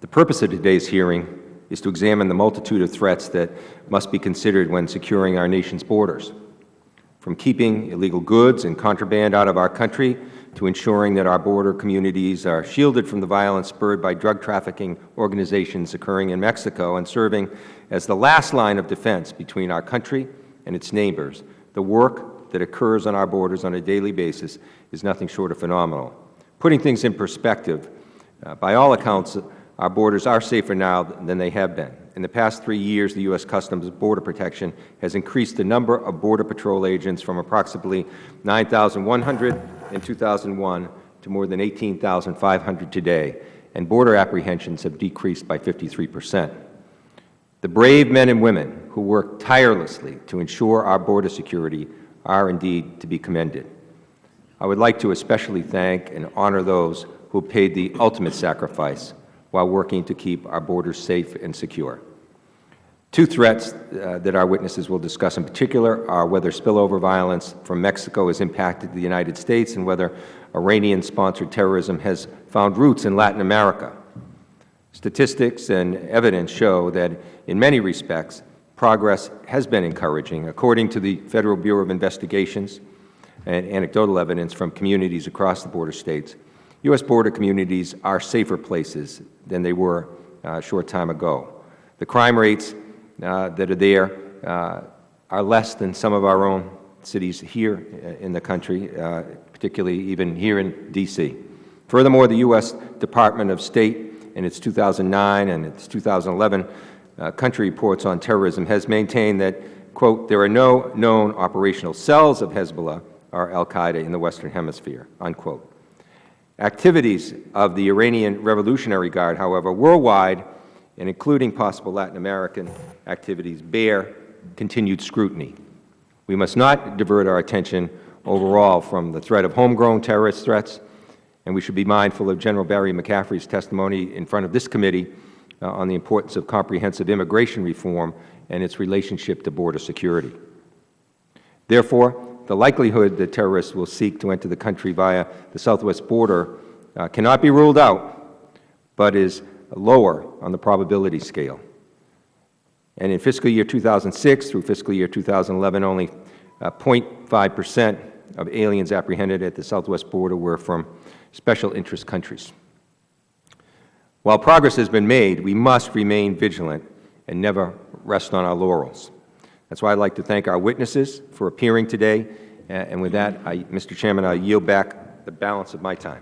The purpose of today's hearing is to examine the multitude of threats that must be considered when securing our nation's borders, from keeping illegal goods and contraband out of our country to ensuring that our border communities are shielded from the violence spurred by drug trafficking organizations occurring in Mexico and serving as the last line of defense between our country and its neighbors. The work that occurs on our borders on a daily basis is nothing short of phenomenal. Putting things in perspective, by all accounts, our borders are safer now than they have been. In the past 3 years, the U.S. Customs and Border Protection has increased the number of Border Patrol agents from approximately 9,100 in 2001 to more than 18,500 today, and border apprehensions have decreased by 53%. The brave men and women who work tirelessly to ensure our border security are indeed to be commended. I would like to especially thank and honor those who paid the ultimate sacrifice while working to keep our borders safe and secure. Two threats that our witnesses will discuss in particular are whether spillover violence from Mexico has impacted the United States and whether Iranian-sponsored terrorism has found roots in Latin America. Statistics and evidence show that in many respects, progress has been encouraging. According to the Federal Bureau of Investigations and anecdotal evidence from communities across the border states, U.S. border communities are safer places than they were a short time ago. The crime rates that are there are less than some of our own cities here in the country, particularly even here in D.C. Furthermore, the U.S. Department of State in its 2009 and its 2011 country reports on terrorism has maintained that, quote, there are no known operational cells of Hezbollah or al-Qaeda in the Western Hemisphere, unquote. Activities of the Iranian Revolutionary Guard, however, worldwide, and including possible Latin American activities, bear continued scrutiny. We must not divert our attention overall from the threat of homegrown terrorist threats, and we should be mindful of General Barry McCaffrey's testimony in front of this committee on the importance of comprehensive immigration reform and its relationship to border security. Therefore, the likelihood that terrorists will seek to enter the country via the southwest border cannot be ruled out, but is lower on the probability scale. And in fiscal year 2006 through fiscal year 2011, only 0.5% of aliens apprehended at the southwest border were from special interest countries. While progress has been made, we must remain vigilant and never rest on our laurels. That's why I'd like to thank our witnesses for appearing today. And with that, Mr. Chairman, I yield back the balance of my time.